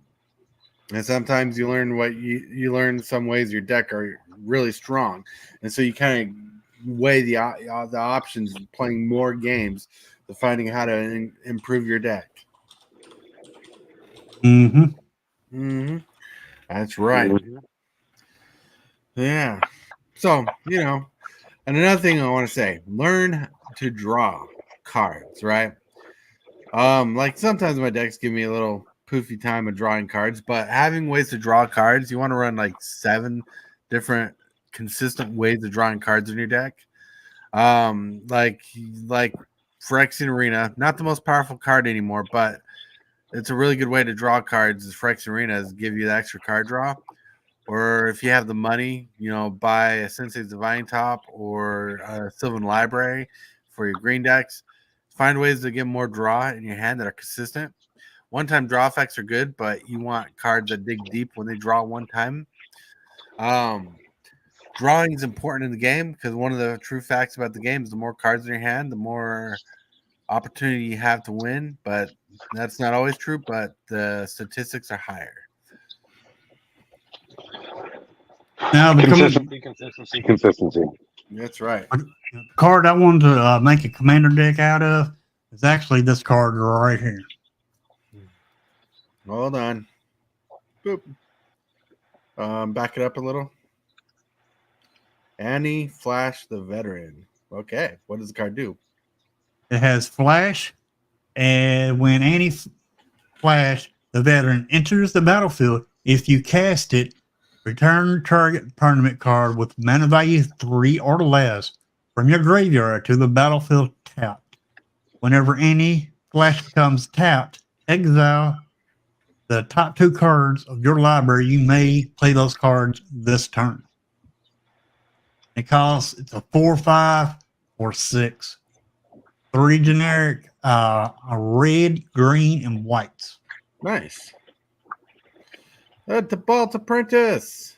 And sometimes you learn you learn some ways your deck are really strong. And so you kind of weigh the options of playing more games to finding how to improve your deck. That's right. Yeah. So, and another thing I want to say, learn to draw cards, right? Like sometimes my decks give me a little poofy time of drawing cards, but having ways to draw cards, you want to run like 7 different consistent ways of drawing cards in your deck. Like Phyrexian Arena, not the most powerful card anymore, but it's a really good way to draw cards. Is Phyrexian Arena is give you the extra card draw. Or if you have the money, buy a Sensei's Divine Top or a Sylvan Library for your green decks. Find ways to get more draw in your hand that are consistent. One-time draw effects are good, but you want cards that dig deep when they draw one time. Drawing is important in the game because one of the true facts about the game is the more cards in your hand, the more opportunity you have to win. But that's not always true, but the statistics are higher. Now, Consistency. That's right. The card I wanted to make a commander deck out of is actually this card right here. Hold on. Boop. Back it up a little. Annie Flash the Veteran. Okay. What does the card do? It has Flash, and when Annie Flash the Veteran enters the battlefield, if you cast it, return target tournament card with mana value 3 or less from your graveyard to the battlefield tapped. Whenever any Flash becomes tapped, exile the top 2 cards of your library. You may play those cards this turn. It's a 4/5 or 6. 3 generic, a red, green, and whites. Nice. Tibalts Apprentice.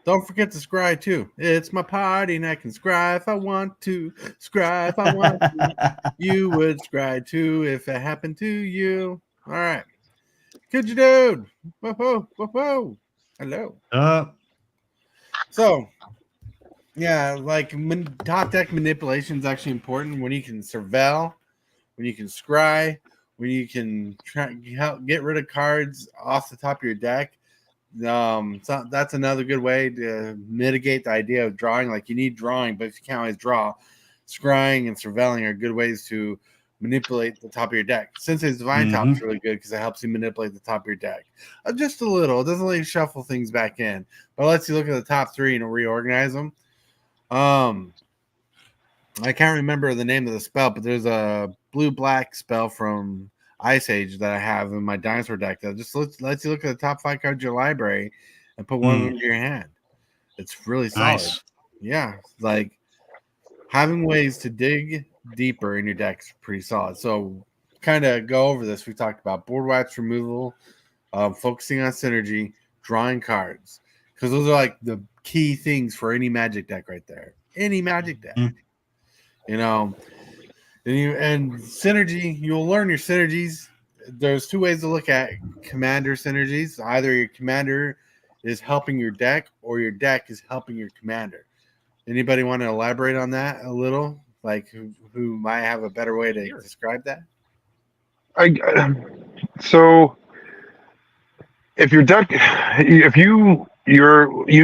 Don't forget to scry too. It's my party and I can scry if I want to. Scry if I want to. You would scry too if it happened to you. All right. kjcowboydan. Whoa, whoa, whoa. Hello. So, yeah, like top deck manipulation is actually important when you can surveil, when you can scry, when you can get rid of cards off the top of your deck. So that's another good way to mitigate the idea of drawing. Like you need drawing, but if you can't always draw, scrying and surveiling are good ways to manipulate the top of your deck. Sensei's Divine Top is really good because it helps you manipulate the top of your deck. Just a little. It doesn't let you shuffle things back in, but it lets you look at the top 3 and reorganize them. I can't remember the name of the spell, but there's a blue-black spell from Ice Age that I have in my dinosaur deck that just lets you look at the top 5 cards of your library and put one of them into your hand. It's really solid. Nice. Yeah, like having ways to dig deeper in your deck is pretty solid. So kind of go over this. We talked about board wipes removal, focusing on synergy, drawing cards, because those are like the key things for any Magic deck right there. Any Magic deck, you know. And synergy, you'll learn your synergies. There's two ways to look at commander synergies. Either your commander is helping your deck, or your deck is helping your commander. Anybody want to elaborate on that a little? Like who might have a better way to describe that? So if your deck, if you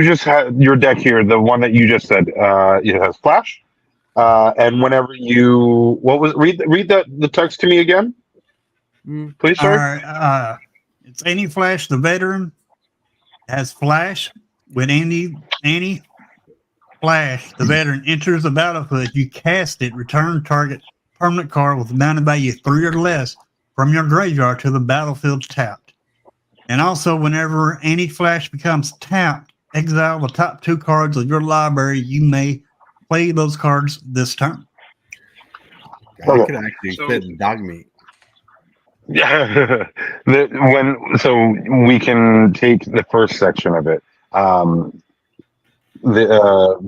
just had your deck here, the one that you just said, it has flash, and whenever you read the text to me again, please, sir. All right, it's any flash. The veteran has flash. With any flash, the veteran enters the battlefield. You cast it. Return target permanent card with a bounty value 3 or less from your graveyard to the battlefield tapped. And also, whenever any flash becomes tapped, exile the top 2 cards of your library. You may play those cards this turn. I could actually fit in dog meat. Yeah, so we can take the first section of it.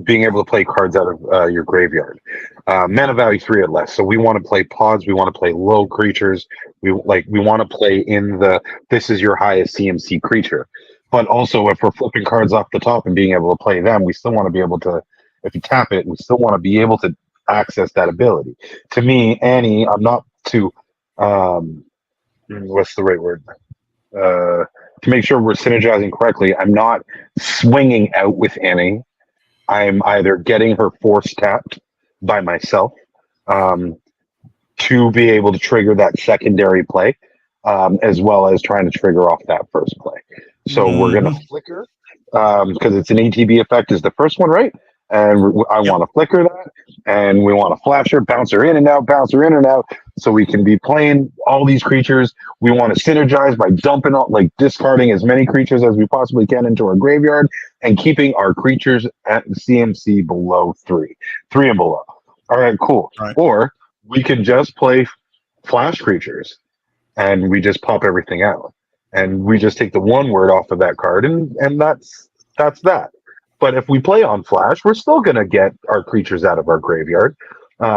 Being able to play cards out of your graveyard, mana value 3 or less. So we want to play pods. We want to play low creatures. We want to play in this is your highest CMC creature. But also, if we're flipping cards off the top and being able to play them, we still want to be able to. If you tap it, we still want to be able to access that ability. To me, Annie, I'm not too. What's the right word? To make sure we're synergizing correctly, I'm not swinging out with Annie. I'm either getting her force tapped by myself to be able to trigger that secondary play, as well as trying to trigger off that first play. So we're going to flicker because it's an ATB effect is the first one, right? And I want to flicker that, and we want to flash her, bounce her in and out, so we can be playing all these creatures. We want to synergize by dumping out, discarding as many creatures as we possibly can into our graveyard, and keeping our creatures at CMC below 3 and below. All right, cool. Right. Or we can just play flash creatures, and we just pop everything out, and we just take the 1 word off of that card, and that's that. But if we play on flash, we're still going to get our creatures out of our graveyard.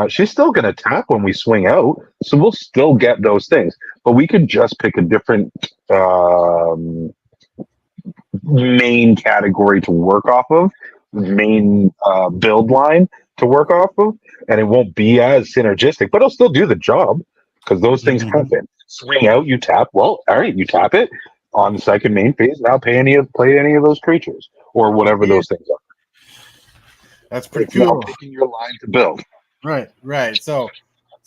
She's still going to tap when we swing out, so we'll still get those things. But we could just pick a different main category to work off of, main build line to work off of, and it won't be as synergistic, but it'll still do the job because those things happen. Swing out, you tap. Well, all right, you tap it on the second main phase. Now play any of those creatures or whatever those things are. That's pretty cool. Picking your line to build. Right. So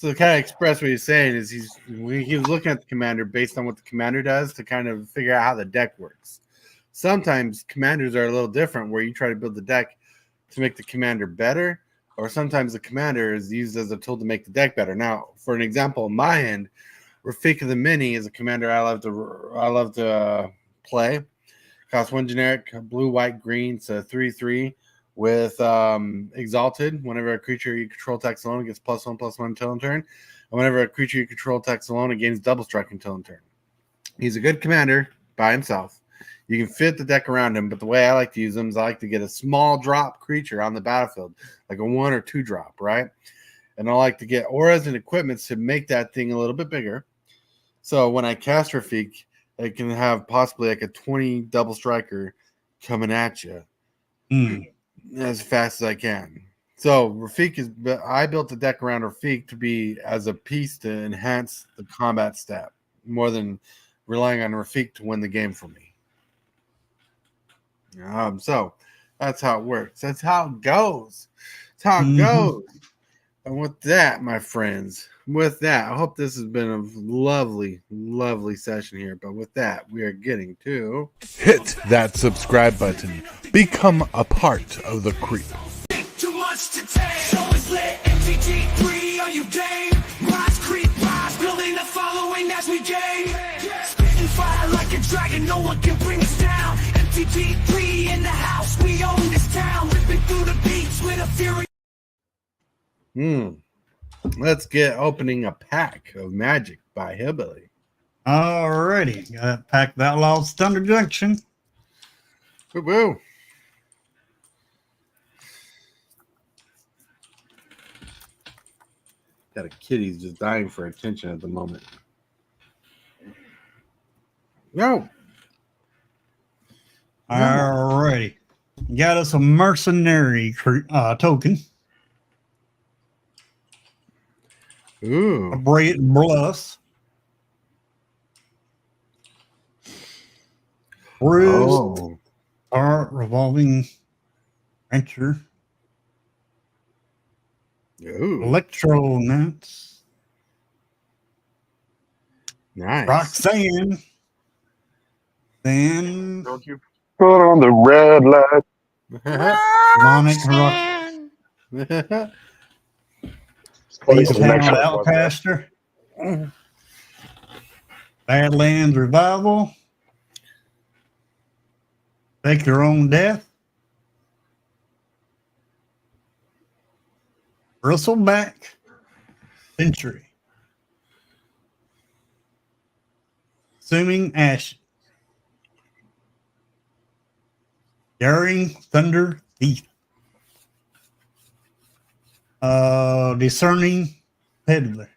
to kind of express what he's saying is he was looking at the commander based on what the commander does to kind of figure out how the deck works. Sometimes commanders are a little different where you try to build the deck to make the commander better, or sometimes the commander is used as a tool to make the deck better. Now, for an example, on my end, Rafika the Mini is a commander I love to play. Costs 1 generic, blue, white, green. It's a 3/3 with Exalted. Whenever a creature you control attacks alone, it gets +1/+1 until end turn. And whenever a creature you control attacks alone, it gains double strike until end turn. He's a good commander by himself. You can fit the deck around him, but the way I like to use them is I like to get a small drop creature on the battlefield, like a 1 or 2 drop, right? And I like to get auras and equipments to make that thing a little bit bigger. So when I cast Rafik, I can have possibly like a 20 double striker coming at you as fast as I can. So Rafik I built the deck around Rafik to be as a piece to enhance the combat stat more than relying on Rafik to win the game for me. So that's how it works. That's how it goes. And with that, my friends, I hope this has been a lovely, lovely session here. But with that, we are getting to hit that subscribe button. Become a part of the creep. Too much to take. So it's lit. MTG3, are you game? Rise, creep, rise, building a following as we gain. Spitting fire like a dragon, no one can bring us down. MTG3 in the house, we own this town. Ripping through the beats with a fury. let's get opening a pack of Magic by Hillbilly. Alrighty, got Pack of Outlaws Thunder Junction. Woo woo. Got a kitty's just dying for attention at the moment. No. Alrighty, got us a mercenary token. Ooh. A Braid Bluffs. Bruised. Oh. Our revolving venture. Ooh. Electro Nuts. Nice. Roxanne. Then Don't you put on the red light. Demonic Rock. Funny, Beast the next Hound one was that. Outcaster. Badlands Revival. Fake Your Own Death. Bristleback Century. Assuming Ash. Daring Thunder Thief. Discerning Peddler.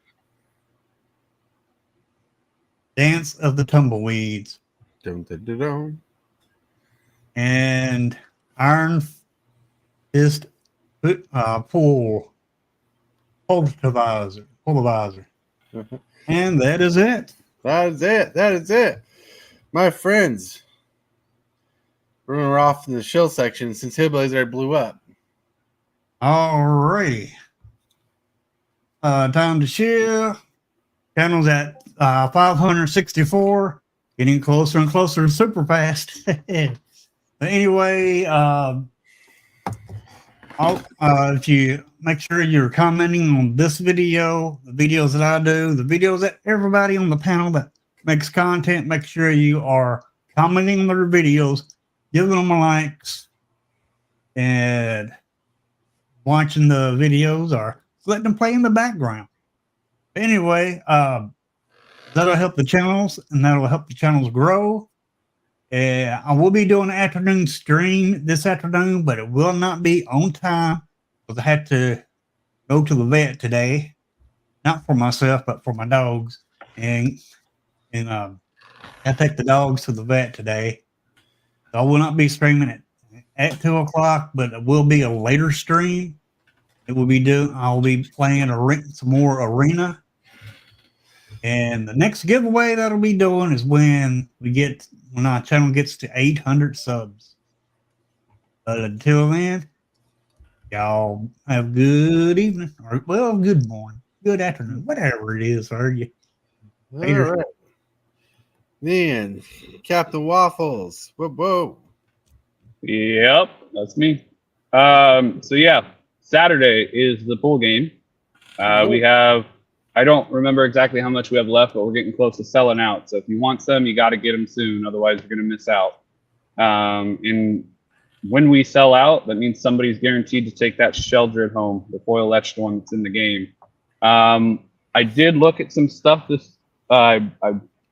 Dance of the Tumbleweeds. Dun, dun, dun, dun. And Iron Fist Pull Pulverizer. And that is it. That is it. That is it. My friends. We're off in the shill section since Hillbilly's already blew up. Alrighty. Time to chill. Channel's at 564. Getting closer and closer to super fast. But anyway, if you make sure you're commenting on this video, the videos that I do, the videos that everybody on the panel that makes content, make sure you are commenting on their videos, giving them likes, and watching the videos or letting them play in the background. Anyway, that'll help the channels and that'll help the channels grow. I will be doing an afternoon stream this afternoon, but it will not be on time because I had to go to the vet today, not for myself, but for my dogs. And I take the dogs to the vet today. So I will not be streaming at 2 o'clock, but it will be a later stream. I'll be playing some more arena. And the next giveaway that'll be doing is when our channel gets to 800 subs. But until then, y'all have a good evening, or good morning, good afternoon, whatever it is. Are you? Later. All right. Then Captain Waffles. Whoa. Yep, that's me. So yeah, Saturday is the pool game. We have, I don't remember exactly how much we have left, but we're getting close to selling out. So if you want some, you got to get them soon. Otherwise, you're going to miss out. And when we sell out, that means somebody's guaranteed to take that Sheldred home, the foil etched one that's in the game. I did look at some stuff I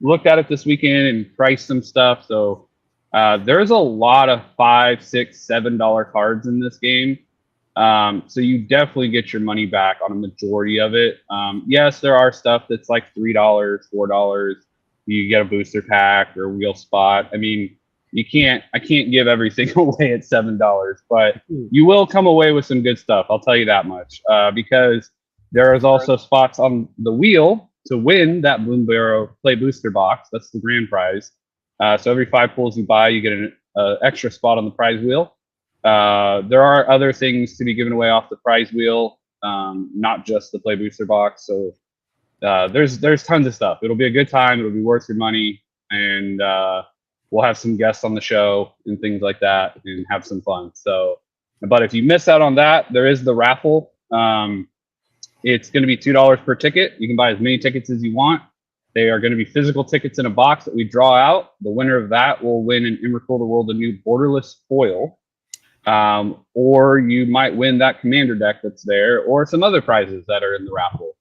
looked at it this weekend and priced some stuff. So there's a lot of $5, $6, $7 cards in this game. So you definitely get your money back on a majority of it. Yes, there are stuff that's like $3, $4. You get a booster pack or wheel spot. I mean, I can't give everything away at $7, but you will come away with some good stuff. I'll tell you that much, because there is also spots on the wheel to win that Bloom Barrow Play Booster box. That's the grand prize. So every 5 pulls you buy, you get an extra spot on the prize wheel. There are other things to be given away off the prize wheel, not just the Play Booster box. So there's tons of stuff. It'll be a good time. It'll be worth your money, and we'll have some guests on the show and things like that, and have some fun. So, but if you miss out on that, there is the raffle. It's going to be $2 per ticket. You can buy as many tickets as you want. They are going to be physical tickets in a box that we draw out. The winner of that will win an Emrakul the World, a new borderless foil. Or you might win that commander deck that's there, or some other prizes that are in the raffle.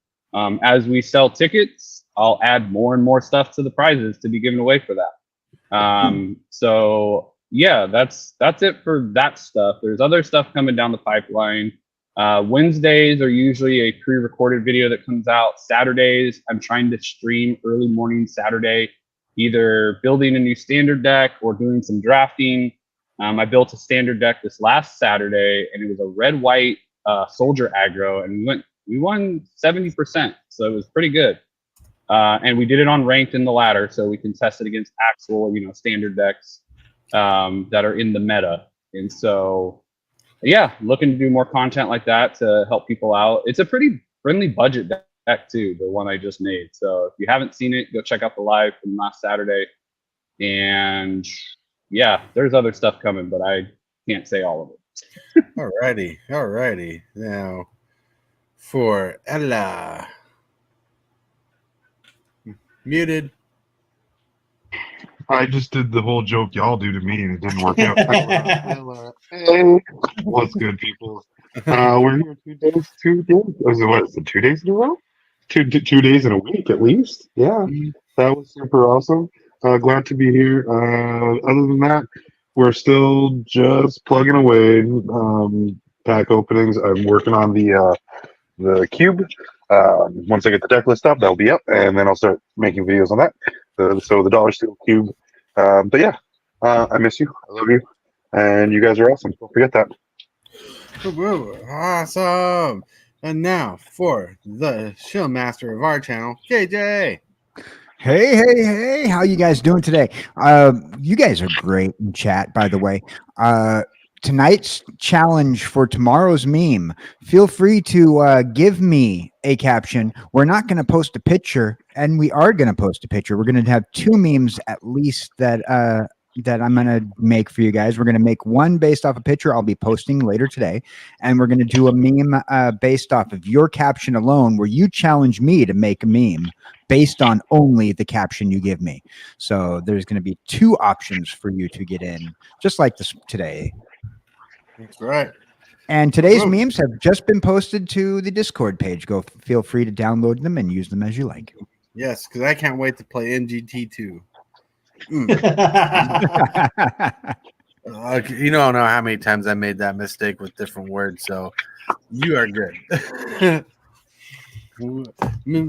As we sell tickets, I'll add more and more stuff to the prizes to be given away for that. So yeah, that's it for that stuff. There's other stuff coming down the pipeline. Wednesdays are usually a pre-recorded video that comes out. Saturdays, I'm trying to stream early morning Saturday, either building a new standard deck or doing some drafting. I built a standard deck this last Saturday, and it was a red-white soldier aggro, and we won 70%, so it was pretty good. And we did it on ranked in the ladder, so we can test it against actual, standard decks that are in the meta. And so, yeah, looking to do more content like that to help people out. It's a pretty friendly budget deck too, the one I just made. So if you haven't seen it, go check out the live from last Saturday. And yeah, there's other stuff coming, but I can't say all of it. Alrighty. Now for Ella. Muted. I just did the whole joke y'all do to me, and it didn't work out. Hey, what's good, people? We're here 2 days. What is it? 2 days in a row? 2 days in a week, at least. Yeah, that was super awesome. Glad to be here. Other than that, we're still just plugging away. Pack openings. I'm working on the cube. Once I get the deck list up, that'll be up, and then I'll start making videos on that. So the Dollar Steel cube. But yeah, I miss you. I love you, and you guys are awesome. Don't forget that. Awesome. And now for the shill master of our channel, KJ. Hey, how you guys doing today? You guys are great in chat, by the way. Tonight's challenge for tomorrow's meme, feel free to give me a caption. We're not going to post a picture, and we are going to post a picture. We're going to have 2 memes at least that I'm going to make for you guys. We're going to make one based off a picture I'll be posting later today, and we're going to do a meme based off of your caption alone, where you challenge me to make a meme based on only the caption you give me. So there's going to be 2 options for you to get in, just like this today. That's right. And today's memes have just been posted to the Discord page. Go feel free to download them and use them as you like. Yes, because I can't wait to play NGT2. You don't know how many times I made that mistake with different words, so you are good.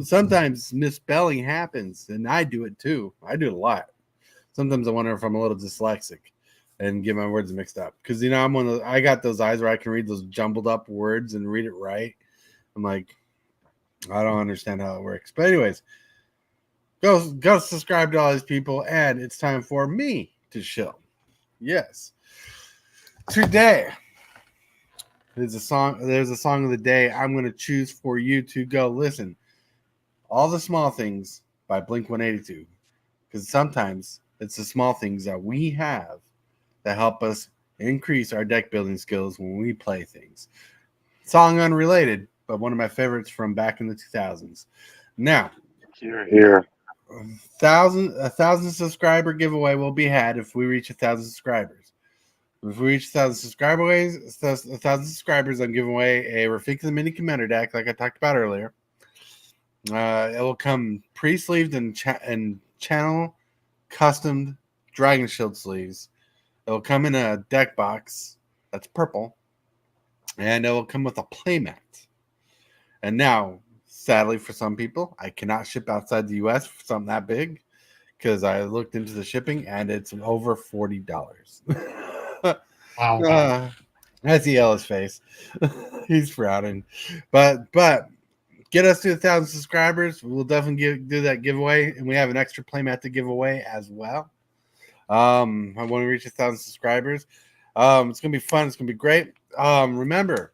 Sometimes misspelling happens, and I do it too. I do it a lot. Sometimes I wonder if I'm a little dyslexic and get my words mixed up, because I got those eyes where I can read those jumbled up words and read it right. I'm like, I don't understand how it works. But anyways, go subscribe to all these people, and it's time for me to shill. Yes. Today there's a song of the day I'm going to choose for you to go listen. All the Small Things by Blink-182, because sometimes it's the small things that we have that help us increase our deck building skills when we play things. Song unrelated, but one of my favorites from back in the 2000s. Now, Here. a 1,000 subscriber giveaway will be had if we reach 1,000 subscribers. If we reach 1,000 subscribers, I'm giving away a Rafika the Mini Commander deck, like I talked about earlier. It will come pre-sleeved and channel custom Dragon Shield sleeves. It will come in a deck box that's purple, and it will come with a playmat. And now, sadly for some people, I cannot ship outside the U.S. for something that big, because I looked into the shipping, and it's over $40. Wow. I see Ella's face. He's frowning. But get us to 1,000 subscribers. We'll definitely do that giveaway, and we have an extra playmat to give away as well. I want to reach 1,000 subscribers. It's gonna be fun. It's gonna be great. Remember,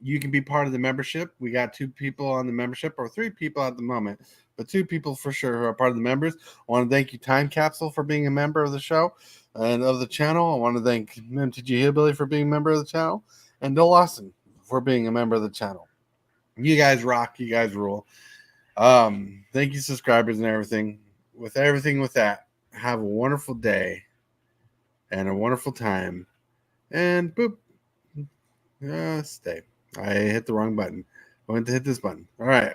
you can be part of the membership. We got 2 people on the membership, or 3 people at the moment, but 2 people for sure who are part of the members. I want to thank you, Time Capsule, for being a member of the show and of the channel. I want to thank MTG Hillbilly for being a member of the channel, and Bill Lawson for being a member of the channel. You guys rock. You guys rule. Thank you, subscribers, and everything. With that, have a wonderful day and a wonderful time. And boop. Stay. I hit the wrong button. I went to hit this button. All right.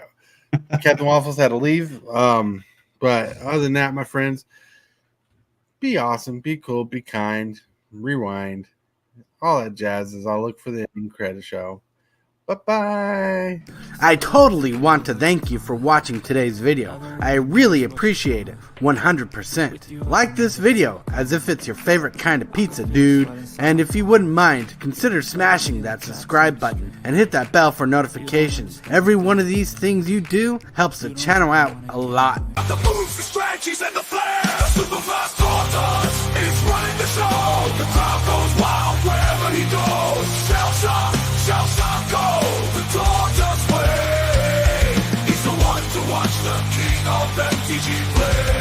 Captain Waffles had to leave. But other than that, my friends, be awesome, be cool, be kind, rewind, all that jazz. I'll look for the end credit show. Bye-bye. I totally want to thank you for watching today's video. I really appreciate it, 100%. Like this video as if it's your favorite kind of pizza, dude. And if you wouldn't mind, consider smashing that subscribe button and hit that bell for notifications. Every one of these things you do helps the channel out a lot. The moves, the strategies, and the flair. Super fast Tortoise is running the show. The crowd goes wild wherever he goes. Shall shock, go the Tortoise way. He's the one to watch, the king of MTG play.